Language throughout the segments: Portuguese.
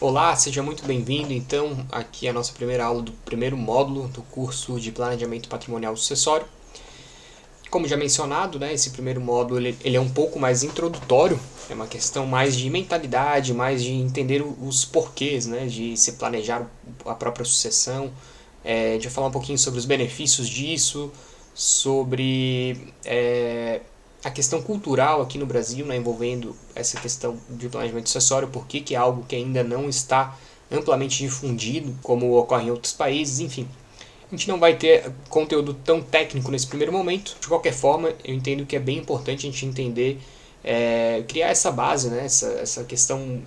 Olá, seja muito bem-vindo. Então, aqui é a nossa primeira aula do primeiro módulo do curso de Planejamento Patrimonial Sucessório. Como já mencionado, né, esse primeiro módulo ele é um pouco mais introdutório, é uma questão mais de mentalidade, mais de entender os porquês, né, de se planejar a própria sucessão, de falar um pouquinho sobre os benefícios disso, sobre a questão cultural aqui no Brasil, né, envolvendo essa questão de planejamento sucessório, por que é algo que ainda não está amplamente difundido, como ocorre em outros países, enfim. A gente não vai ter conteúdo tão técnico nesse primeiro momento. De qualquer forma, eu entendo que é bem importante a gente entender, criar essa base, né? essa questão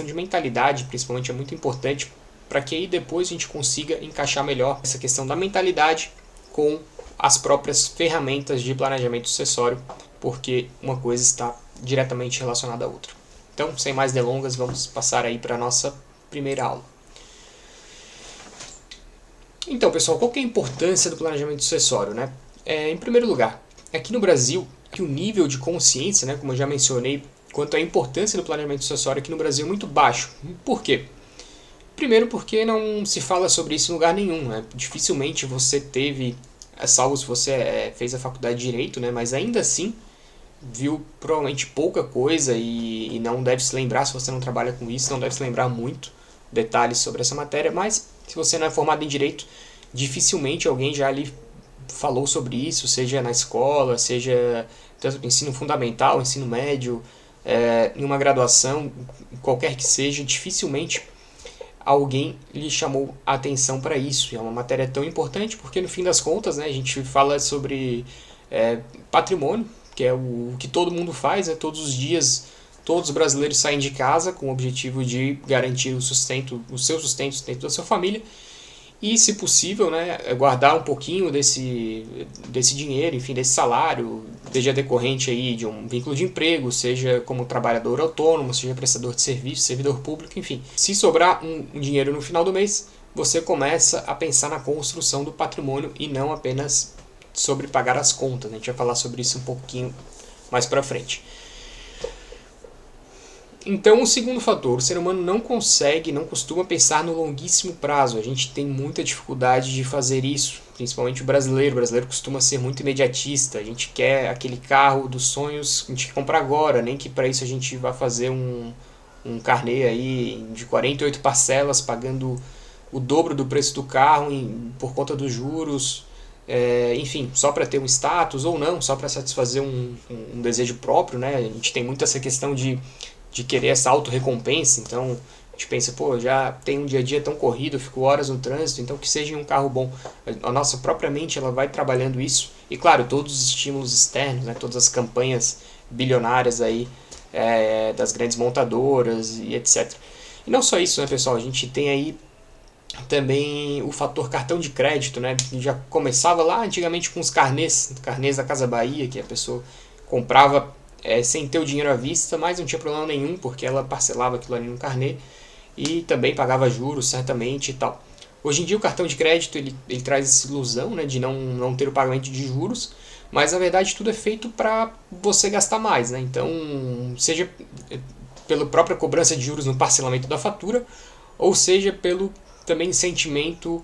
de mentalidade, principalmente, é muito importante para que aí depois a gente consiga encaixar melhor essa questão da mentalidade com as próprias ferramentas de planejamento sucessório, porque uma coisa está diretamente relacionada à outra. Então, sem mais delongas, vamos passar aí para a nossa primeira aula. Então, pessoal, qual que é a importância do planejamento sucessório, né? Em primeiro lugar, aqui no Brasil, que o nível de consciência, né, como eu já mencionei, quanto à importância do planejamento sucessório aqui no Brasil é muito baixo. Por quê? Primeiro porque não se fala sobre isso em lugar nenhum, né? Dificilmente você teve, salvo se você fez a faculdade de Direito, né? Mas ainda assim, viu provavelmente pouca coisa e não deve se lembrar, se você não trabalha com isso, não deve se lembrar muito detalhes sobre essa matéria, mas se você não é formado em Direito, dificilmente alguém já lhe falou sobre isso, seja na escola, seja tanto no ensino fundamental, ensino médio, em uma graduação, qualquer que seja, dificilmente alguém lhe chamou a atenção para isso. E é uma matéria tão importante porque, no fim das contas, né, a gente fala sobre patrimônio, que é o que todo mundo faz, né, todos os dias. Todos os brasileiros saem de casa com o objetivo de garantir o sustento, o seu sustento da sua família e, se possível, né, guardar um pouquinho desse dinheiro, enfim, desse salário, seja decorrente aí de um vínculo de emprego, seja como trabalhador autônomo, seja prestador de serviço, servidor público, enfim. Se sobrar um dinheiro no final do mês, você começa a pensar na construção do patrimônio e não apenas sobre pagar as contas. A gente vai falar sobre isso um pouquinho mais para frente. Então, o segundo fator, o ser humano não consegue, não costuma pensar no longuíssimo prazo. A gente tem muita dificuldade de fazer isso, principalmente o brasileiro. O brasileiro costuma ser muito imediatista. A gente quer aquele carro dos sonhos, a gente quer comprar agora, nem que para isso a gente vá fazer um carnê aí de 48 parcelas, pagando o dobro do preço do carro por conta dos juros. Enfim, só para ter um status ou não, só para satisfazer um desejo próprio, né? A gente tem muito essa questão de querer essa auto-recompensa, então a gente pensa, pô, já tem um dia a dia tão corrido, eu fico horas no trânsito, então que seja em um carro bom. A nossa própria mente, ela vai trabalhando isso, e claro, todos os estímulos externos, né, todas as campanhas bilionárias aí, das grandes montadoras e etc. E não só isso, né, pessoal, a gente tem aí também o fator cartão de crédito, né, que já começava lá antigamente com os carnês da Casa Bahia, que a pessoa comprava sem ter o dinheiro à vista, mas não tinha problema nenhum, porque ela parcelava aquilo ali no carnê e também pagava juros, certamente e tal. Hoje em dia o cartão de crédito ele traz essa ilusão, né, de não ter o pagamento de juros, mas na verdade tudo é feito para você gastar mais, né? Então, seja pela própria cobrança de juros no parcelamento da fatura, ou seja pelo também sentimento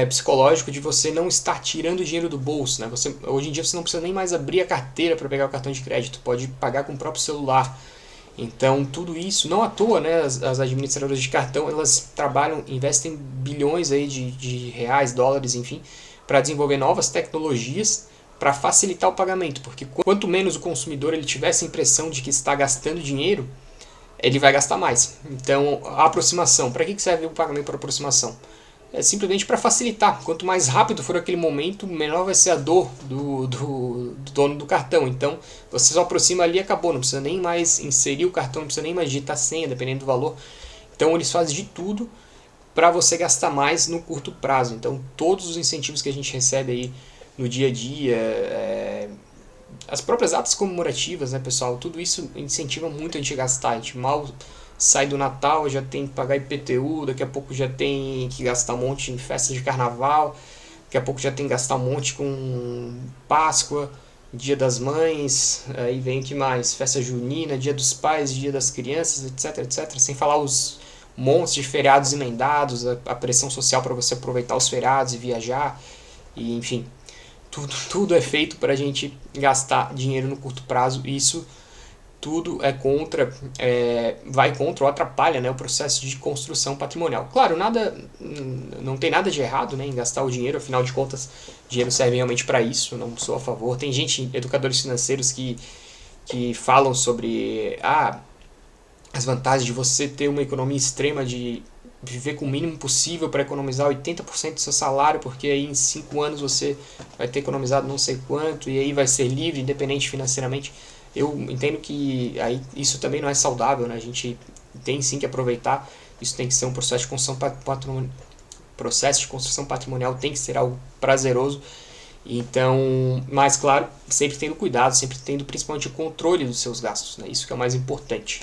psicológico de você não estar tirando dinheiro do bolso, né? Hoje em dia você não precisa nem mais abrir a carteira para pegar o cartão de crédito, pode pagar com o próprio celular. Então tudo isso, não à toa, né, as administradoras de cartão elas trabalham, investem bilhões aí de reais, dólares, enfim, para desenvolver novas tecnologias para facilitar o pagamento, porque quanto menos o consumidor ele tiver essa impressão de que está gastando dinheiro, ele vai gastar mais. Então, a aproximação, para que serve o pagamento por aproximação? É simplesmente para facilitar. Quanto mais rápido for aquele momento, menor vai ser a dor do dono do cartão. Então, você só aproxima ali e acabou. Não precisa nem mais inserir o cartão, não precisa nem mais digitar senha, dependendo do valor. Então, eles fazem de tudo para você gastar mais no curto prazo. Então, todos os incentivos que a gente recebe aí no dia a dia, as próprias atas comemorativas, né, pessoal? Tudo isso incentiva muito a gente a gastar. A gente mal sai do Natal, já tem que pagar IPTU, daqui a pouco já tem que gastar um monte em festas de carnaval, daqui a pouco já tem que gastar um monte com Páscoa, Dia das Mães, aí vem o que mais? Festa junina, Dia dos Pais, Dia das Crianças, etc, etc. Sem falar montes de feriados emendados, a pressão social para você aproveitar os feriados e viajar, e enfim, tudo é feito para a gente gastar dinheiro no curto prazo, e isso tudo vai contra ou atrapalha, né, o processo de construção patrimonial. Claro, não tem nada de errado, né, em gastar o dinheiro, afinal de contas, dinheiro serve realmente para isso, não sou a favor. Tem educadores financeiros que falam sobre as vantagens de você ter uma economia extrema, de viver com o mínimo possível para economizar 80% do seu salário, porque aí em 5 anos você vai ter economizado não sei quanto, e aí vai ser livre, independente financeiramente. Eu entendo que aí isso também não é saudável, né? A gente tem sim que aproveitar, isso tem que ser um processo de construção patrimonial, tem que ser algo prazeroso. Então, mas claro, sempre tendo cuidado, sempre tendo principalmente o controle dos seus gastos, né? Isso que é o mais importante.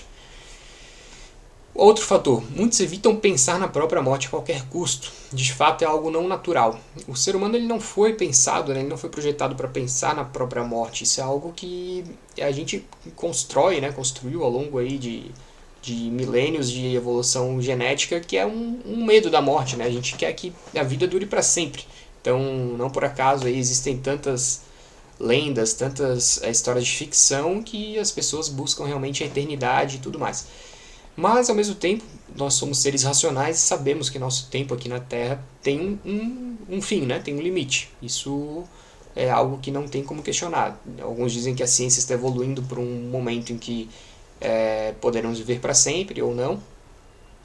Outro fator, muitos evitam pensar na própria morte a qualquer custo. De fato é algo não natural. O ser humano ele não foi pensado, né? Ele não foi projetado para pensar na própria morte. Isso é algo que a gente constrói, né? Construiu ao longo aí de milênios de evolução genética, que é um medo da morte, né? A gente quer que a vida dure para sempre. Então, não por acaso aí existem tantas lendas, tantas histórias de ficção que as pessoas buscam realmente a eternidade e tudo mais. Mas, ao mesmo tempo, nós somos seres racionais e sabemos que nosso tempo aqui na Terra tem um fim, né? Tem um limite. Isso é algo que não tem como questionar. Alguns dizem que a ciência está evoluindo para um momento em que poderemos viver para sempre ou não,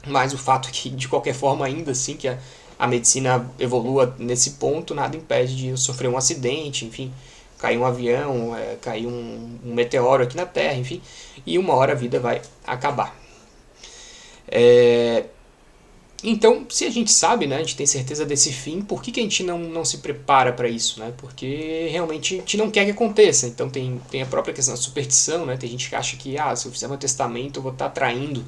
mas o fato é que, de qualquer forma, ainda assim que a medicina evolua nesse ponto, nada impede de eu sofrer um acidente, enfim, cair um avião, cair um meteoro aqui na Terra, enfim, e uma hora a vida vai acabar. Então, se a gente sabe, né, a gente tem certeza desse fim, por que a gente não se prepara para isso, né? Porque realmente a gente não quer que aconteça. Então tem a própria questão da superstição, né? Tem gente que acha que se eu fizer meu testamento eu vou estar atraindo,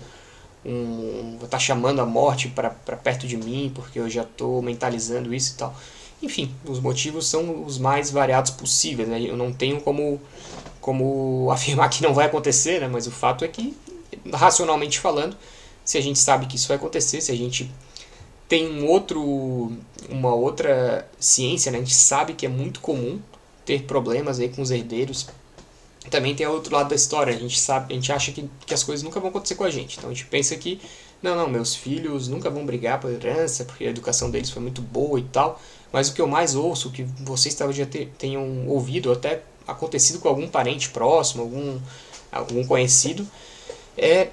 vou estar chamando a morte para perto de mim, porque eu já estou mentalizando isso e tal. Enfim, os motivos são os mais variados possíveis, né? Eu não tenho como afirmar que não vai acontecer, né? Mas o fato é que, racionalmente falando, se a gente sabe que isso vai acontecer, se a gente tem uma outra ciência, né? A gente sabe que é muito comum ter problemas aí com os herdeiros. Também tem o outro lado da história, a gente acha que as coisas nunca vão acontecer com a gente. Então a gente pensa que, não, meus filhos nunca vão brigar por herança, porque a educação deles foi muito boa e tal. Mas o que eu mais ouço, o que vocês talvez já tenham ouvido, ou até acontecido com algum parente próximo, algum conhecido, é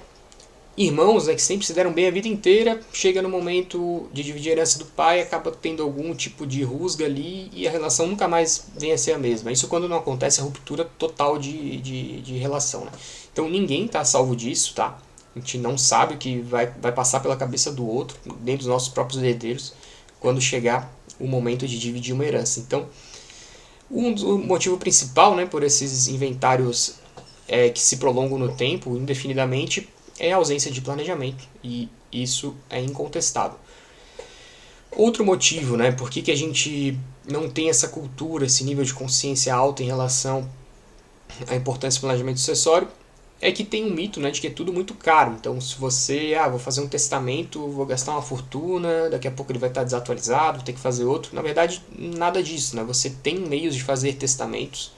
irmãos, né, que sempre se deram bem a vida inteira, chega no momento de dividir a herança do pai, acaba tendo algum tipo de rusga ali e a relação nunca mais vem a ser a mesma. Isso quando não acontece a ruptura total de relação. Né? Então ninguém está salvo disso, tá? A gente não sabe o que vai passar pela cabeça do outro, dentro dos nossos próprios herdeiros, quando chegar o momento de dividir uma herança. Então, o motivo principal, né, por esses inventários que se prolongam no tempo, indefinidamente, é a ausência de planejamento, e isso é incontestável. Outro motivo, né, por que a gente não tem essa cultura, esse nível de consciência alto em relação à importância do planejamento sucessório, é que tem um mito, né, de que é tudo muito caro. Então, se você, vou fazer um testamento, vou gastar uma fortuna, daqui a pouco ele vai estar desatualizado, vou ter que fazer outro. Na verdade, nada disso, né? Você tem meios de fazer testamentos,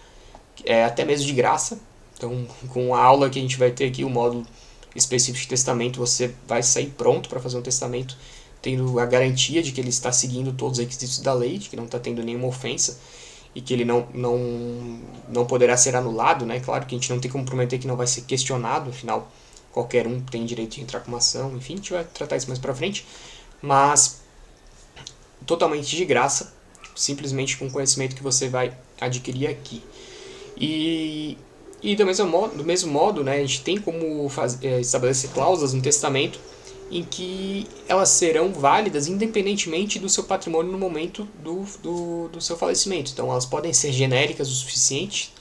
até mesmo de graça. Então, com a aula que a gente vai ter aqui, o módulo específico de testamento, você vai sair pronto para fazer um testamento, tendo a garantia de que ele está seguindo todos os requisitos da lei, de que não está tendo nenhuma ofensa e que ele não poderá ser anulado, né? Claro que a gente não tem como prometer que não vai ser questionado, afinal qualquer um tem direito de entrar com uma ação, enfim, a gente vai tratar isso mais para frente, mas totalmente de graça, simplesmente com o conhecimento que você vai adquirir aqui. E do mesmo modo, né, a gente tem como estabelecer cláusulas no testamento em que elas serão válidas independentemente do seu patrimônio no momento do seu falecimento. Então elas podem ser genéricas o suficiente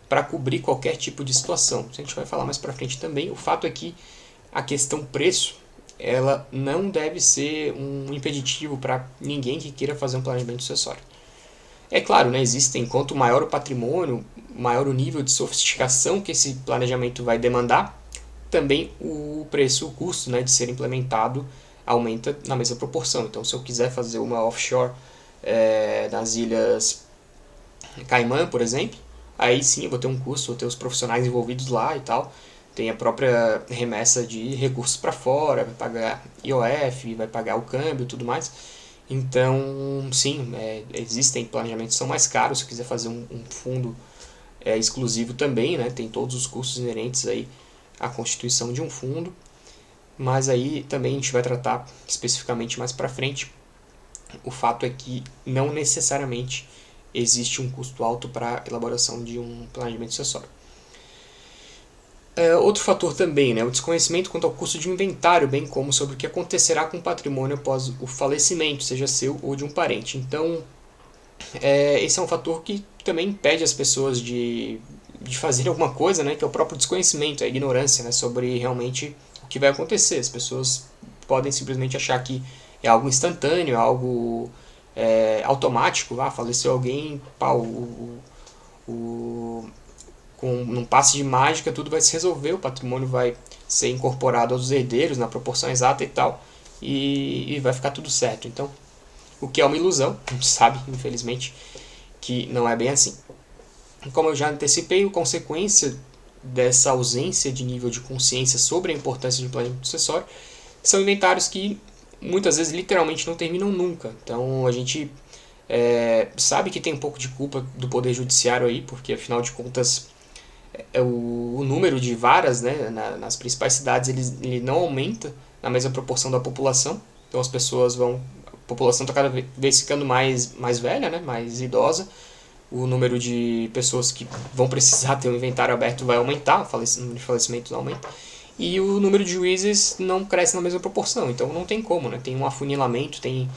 para cobrir qualquer tipo de situação. Isso a gente vai falar mais para frente também. O fato é que a questão preço, ela não deve ser um impeditivo para ninguém que queira fazer um planejamento sucessório. É claro, né, quanto maior o patrimônio, maior o nível de sofisticação que esse planejamento vai demandar, também o preço, o custo, né, de ser implementado aumenta na mesma proporção. Então, se eu quiser fazer uma offshore nas ilhas Caimã, por exemplo, aí sim eu vou ter um custo, vou ter os profissionais envolvidos lá e tal, tem a própria remessa de recursos para fora, vai pagar IOF, vai pagar o câmbio e tudo mais. Então, sim, existem planejamentos que são mais caros, se quiser fazer um fundo exclusivo também, né, tem todos os custos inerentes aí à constituição de um fundo, mas aí também a gente vai tratar especificamente mais para frente. O fato é que não necessariamente existe um custo alto para a elaboração de um planejamento sucessório. Outro fator também, né, o desconhecimento quanto ao custo de inventário, bem como sobre o que acontecerá com o patrimônio após o falecimento, seja seu ou de um parente. Então, esse é um fator que também impede as pessoas de fazer alguma coisa, né, que é o próprio desconhecimento, a ignorância, né, sobre realmente o que vai acontecer. As pessoas podem simplesmente achar que é algo instantâneo, algo automático. Faleceu alguém, com um passe de mágica tudo vai se resolver, o patrimônio vai ser incorporado aos herdeiros na proporção exata e tal, e vai ficar tudo certo. Então, o que é uma ilusão, a gente sabe, infelizmente, que não é bem assim. Como eu já antecipei, a consequência dessa ausência de nível de consciência sobre a importância de um planejamento sucessório são inventários que muitas vezes literalmente não terminam nunca. Então a gente sabe que tem um pouco de culpa do Poder Judiciário aí, porque afinal de contas o número de varas, né, nas principais cidades ele não aumenta na mesma proporção da população. Então a população está cada vez ficando mais velha, né, mais idosa. O número de pessoas que vão precisar ter um inventário aberto vai aumentar, o número de falecimentos aumenta. E o número de juízes não cresce na mesma proporção, então não tem como, né? Tem um afunilamento, tem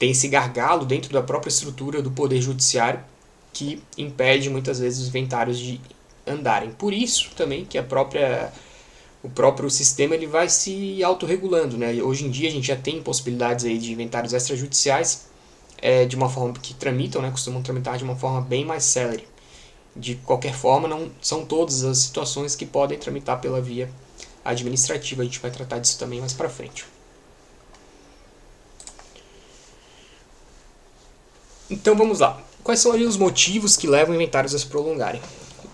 esse gargalo dentro da própria estrutura do Poder Judiciário que impede muitas vezes os inventários de andarem. Por isso também que o próprio sistema ele vai se autorregulando, né? Hoje em dia a gente já tem possibilidades aí de inventários extrajudiciais de uma forma que tramitam, né? Costumam tramitar de uma forma bem mais célere. De qualquer forma, não são todas as situações que podem tramitar pela via administrativa. A gente vai tratar disso também mais para frente. Então vamos lá. Quais são ali os motivos que levam inventários a se prolongarem?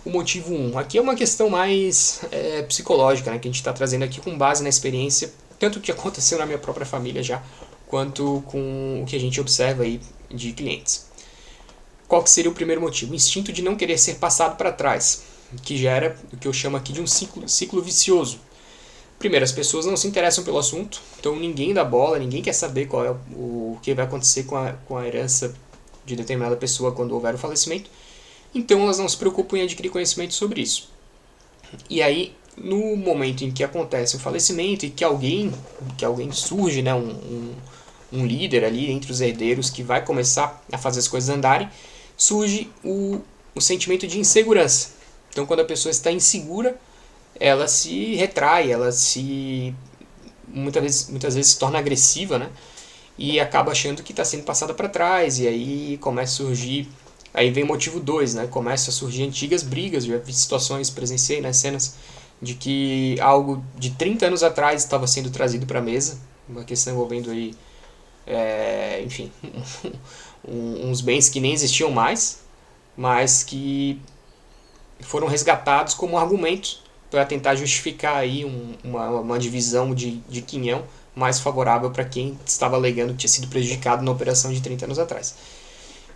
O motivo 1. Aqui é uma questão mais psicológica, né, que a gente está trazendo aqui com base na experiência, tanto que aconteceu na minha própria família já, quanto com o que a gente observa aí de clientes. Qual que seria o primeiro motivo? O instinto de não querer ser passado para trás, que gera o que eu chamo aqui de um ciclo vicioso. Primeiro, as pessoas não se interessam pelo assunto, então ninguém dá bola, ninguém quer saber qual é o que vai acontecer com a herança de determinada pessoa quando houver o falecimento, então elas não se preocupam em adquirir conhecimento sobre isso. E aí, no momento em que acontece o falecimento e que alguém surge, né, um líder ali entre os herdeiros que vai começar a fazer as coisas andarem, surge o sentimento de insegurança. Então, quando a pessoa está insegura, ela se retrai, ela muitas vezes se torna agressiva, né? E acaba achando que está sendo passada para trás, e aí começa a surgir, aí vem o motivo 2, né? Começa a surgir antigas brigas, já vi situações, presenciei nas cenas de que algo de 30 anos atrás estava sendo trazido para a mesa, uma questão envolvendo aí, enfim, uns bens que nem existiam mais, mas que foram resgatados como argumentos para tentar justificar aí uma divisão de quinhão mais favorável para quem estava alegando que tinha sido prejudicado na operação de 30 anos atrás.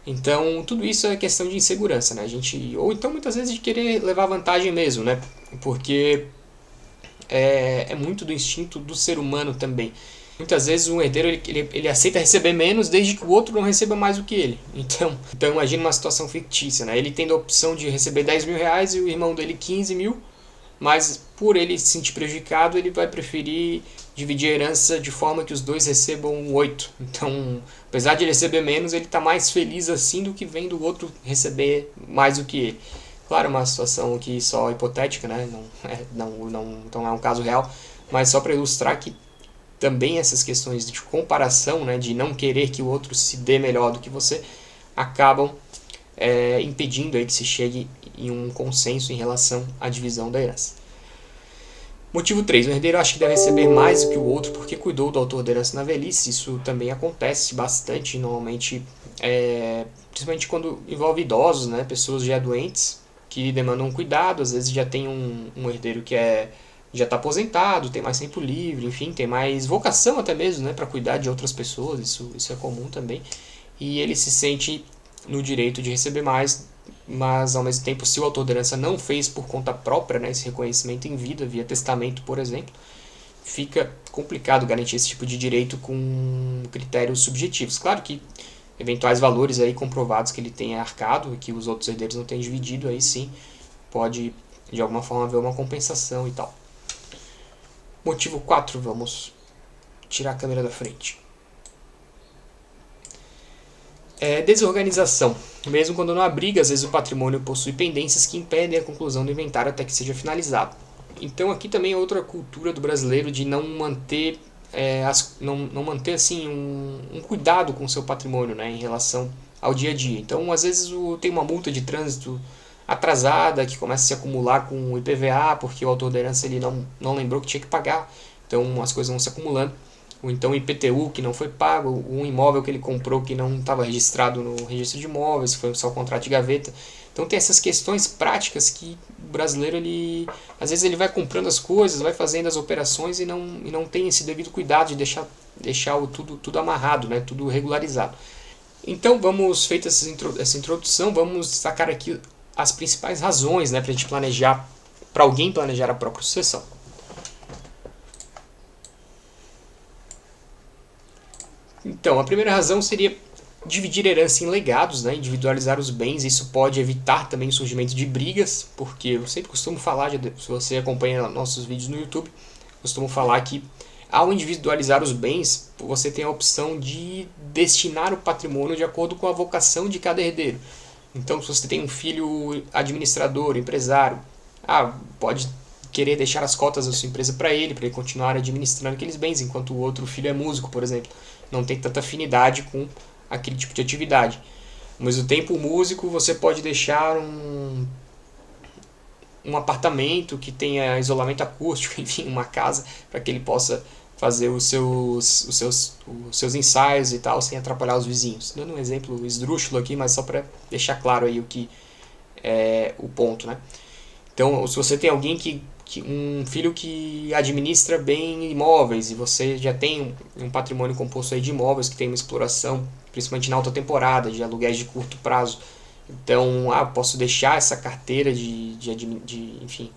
Então, tudo isso é questão de insegurança, né? Ou então, muitas vezes, de querer levar vantagem mesmo, né? Porque é muito do instinto do ser humano também. Muitas vezes um herdeiro ele aceita receber menos desde que o outro não receba mais do que ele. Então imagina uma situação fictícia, né? Ele tendo a opção de receber 10 mil reais e o irmão dele 15 mil, mas por ele se sentir prejudicado, ele vai preferir dividir a herança de forma que os dois recebam 8. Então, apesar de ele receber menos, ele está mais feliz assim do que vendo o outro receber mais do que ele. Claro, é uma situação aqui só hipotética, né? Não é um caso real, mas só para ilustrar que também essas questões de comparação, né, de não querer que o outro se dê melhor do que você, acabam impedindo aí que se chegue em um consenso em relação à divisão da herança. Motivo 3. O herdeiro acha que deve receber mais do que o outro porque cuidou do autor da herança na velhice. Isso também acontece bastante, normalmente, principalmente quando envolve idosos, né, pessoas já doentes, que demandam cuidado. Às vezes já tem um herdeiro que já está aposentado, tem mais tempo livre, enfim, tem mais vocação até mesmo, né, para cuidar de outras pessoas. Isso é comum também. E ele se sente no direito de receber mais, mas ao mesmo tempo, se o autor da herança não fez por conta própria, né, esse reconhecimento em vida, via testamento, por exemplo, fica complicado garantir esse tipo de direito com critérios subjetivos. Claro que eventuais valores aí comprovados que ele tenha arcado e que os outros herdeiros não tenham dividido, aí sim pode de alguma forma haver uma compensação e tal. Motivo 4, vamos tirar a câmera da frente. Desorganização. Mesmo quando não há briga, às vezes o patrimônio possui pendências que impedem a conclusão do inventário até que seja finalizado. Então aqui também é outra cultura do brasileiro de não manter, não manter assim, um cuidado com o seu patrimônio, né, em relação ao dia a dia. Então às vezes tem uma multa de trânsito atrasada que começa a se acumular com o IPVA porque o autor da herança ele não lembrou que tinha que pagar. Então as coisas vão se acumulando. Ou então o IPTU que não foi pago, um imóvel que ele comprou que não estava registrado no registro de imóveis, foi só o contrato de gaveta. Então tem essas questões práticas que o brasileiro, às vezes ele vai comprando as coisas, vai fazendo as operações e não tem esse devido cuidado de deixar tudo amarrado, né, tudo regularizado. Então vamos, feita essa introdução, vamos destacar aqui as principais razões, né, para a gente planejar, para alguém planejar a própria sucessão. Então, a primeira razão seria dividir a herança em legados, né, individualizar os bens. Isso pode evitar também o surgimento de brigas, porque eu sempre costumo falar, se você acompanha nossos vídeos no YouTube, costumo falar que ao individualizar os bens, você tem a opção de destinar o patrimônio de acordo com a vocação de cada herdeiro. Então, se você tem um filho administrador, empresário, pode querer deixar as cotas da sua empresa para ele continuar administrando aqueles bens, enquanto o outro filho é músico, por exemplo, não tem tanta afinidade com aquele tipo de atividade. Ao mesmo tempo, o músico, você pode deixar um apartamento que tenha isolamento acústico, enfim, uma casa, para que ele possa fazer os seus ensaios e tal, sem atrapalhar os vizinhos. Dando um exemplo esdrúxulo aqui, mas só para deixar claro aí o que é o ponto, né? Então, se você tem alguém um filho que administra bem imóveis e você já tem um patrimônio composto aí de imóveis que tem uma exploração, principalmente na alta temporada, de aluguéis de curto prazo, então, posso deixar essa carteira enfim,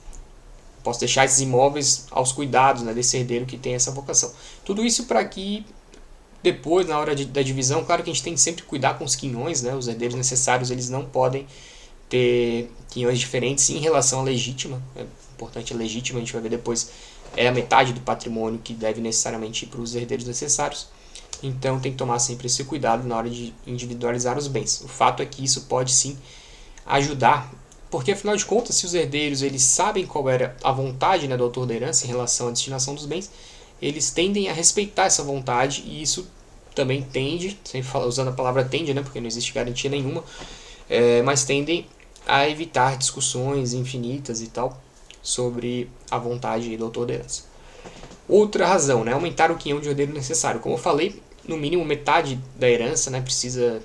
posso deixar esses imóveis aos cuidados, né, desse herdeiro que tem essa vocação. Tudo isso para que depois, na hora da divisão, claro que a gente tem que sempre cuidar com os quinhões, né, os herdeiros necessários, eles não podem ter quinhões diferentes em relação à legítima. É importante, a legítima, a gente vai ver depois, é a metade do patrimônio que deve necessariamente ir para os herdeiros necessários. Então tem que tomar sempre esse cuidado na hora de individualizar os bens. O fato é que isso pode sim ajudar, porque afinal de contas, se os herdeiros eles sabem qual era a vontade, né, do autor da herança em relação à destinação dos bens, eles tendem a respeitar essa vontade, e isso também tende, sempre usando a palavra tende, né, porque não existe garantia nenhuma, mas tendem a evitar discussões infinitas e tal sobre a vontade do autor da herança. Outra razão, né, aumentar o quinhão de herdeiro necessário. Como eu falei, no mínimo metade da herança, né, precisa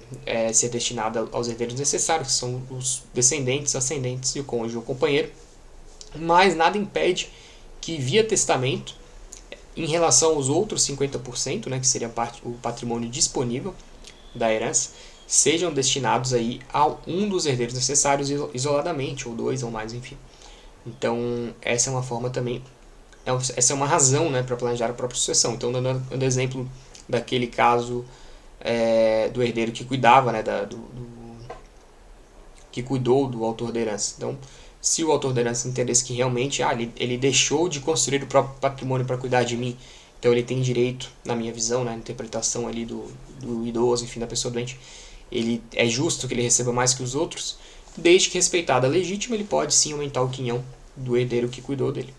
ser destinada aos herdeiros necessários, que são os descendentes, ascendentes e o cônjuge ou companheiro. Mas nada impede que via testamento, em relação aos outros 50%, né, que seria o patrimônio disponível da herança, sejam destinados aí a um dos herdeiros necessários isoladamente, ou dois ou mais, enfim. Então, essa é uma forma também, essa é uma razão, né, para planejar a própria sucessão. Então, dando exemplo daquele caso do herdeiro que cuidava, né, que cuidou do autor da herança. Então, se o autor da herança entendesse que realmente ele deixou de construir o próprio patrimônio para cuidar de mim, então ele tem direito, na minha visão, na interpretação ali do idoso, enfim, da pessoa doente, ele é justo que ele receba mais que os outros, desde que respeitada a legítima, ele pode sim aumentar o quinhão do herdeiro que cuidou dele.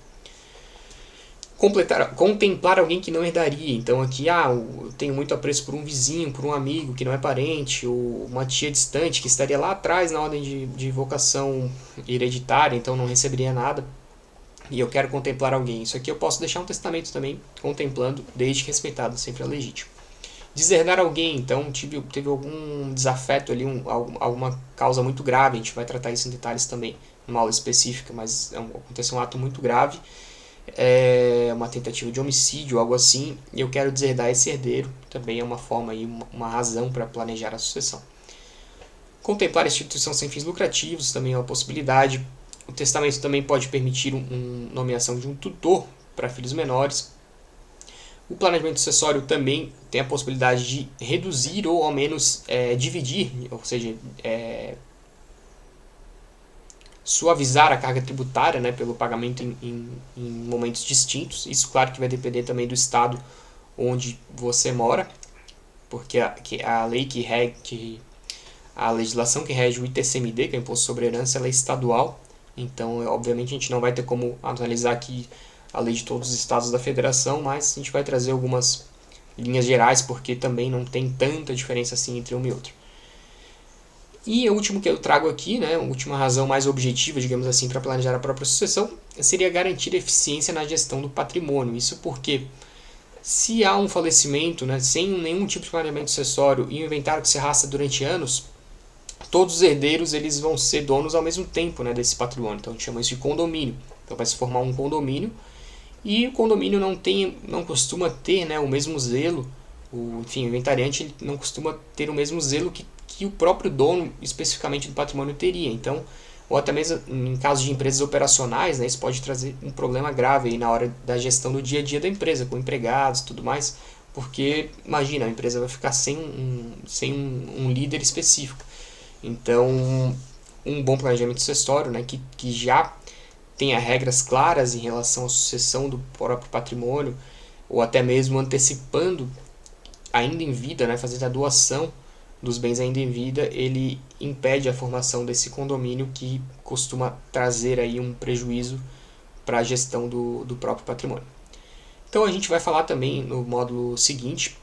Contemplar alguém que não herdaria. Então aqui, eu tenho muito apreço por um vizinho, por um amigo que não é parente, ou uma tia distante que estaria lá atrás na ordem de vocação hereditária, então não receberia nada. E eu quero contemplar alguém. Isso aqui eu posso deixar um testamento também, contemplando, desde que respeitado sempre é legítimo. Deserdar alguém, então teve algum desafeto ali, alguma causa muito grave, a gente vai tratar isso em detalhes também, numa aula específica, mas aconteceu um ato muito grave, uma tentativa de homicídio, algo assim, e eu quero deserdar esse herdeiro, também é uma forma aí, uma razão para planejar a sucessão. Contemplar instituição sem fins lucrativos também é uma possibilidade. O testamento também pode permitir nomeação de um tutor para filhos menores. O planejamento sucessório também tem a possibilidade de reduzir ou ao menos dividir, ou seja, suavizar a carga tributária, né, pelo pagamento em momentos distintos. Isso, claro, que vai depender também do estado onde você mora, porque a lei a legislação que rege o ITCMD, que é o Imposto sobre Herança, ela é estadual. Então, obviamente, a gente não vai ter como analisar aqui a lei de todos os estados da federação, mas a gente vai trazer algumas linhas gerais, porque também não tem tanta diferença assim entre um e outro. E o último que eu trago aqui, né, a última razão mais objetiva, digamos assim, para planejar a própria sucessão, seria garantir eficiência na gestão do patrimônio. Isso porque, se há um falecimento, né, sem nenhum tipo de planejamento sucessório e um inventário que se arrasta durante anos, todos os herdeiros eles vão ser donos ao mesmo tempo, né, desse patrimônio. Então a gente chama isso de condomínio. Então vai se formar um condomínio e o condomínio não costuma ter, né, o mesmo zelo. O inventariante ele não costuma ter o mesmo zelo que o próprio dono especificamente do patrimônio teria. Então, ou até mesmo em caso de empresas operacionais, né, isso pode trazer um problema grave aí na hora da gestão do dia a dia da empresa, com empregados e tudo mais, porque imagina, a empresa vai ficar sem um líder específico. Então, um bom planejamento sucessório, né, que já tenha regras claras em relação à sucessão do próprio patrimônio, ou até mesmo antecipando ainda em vida, né, fazendo a doação dos bens ainda em vida, ele impede a formação desse condomínio que costuma trazer aí um prejuízo para a gestão do próprio patrimônio. Então a gente vai falar também no módulo seguinte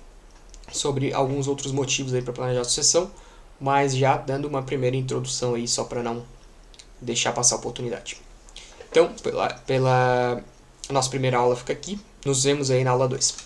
sobre alguns outros motivos para planejar a sucessão, mas já dando uma primeira introdução aí só para não deixar passar a oportunidade. Então, a nossa primeira aula fica aqui. Nos vemos aí na aula 2.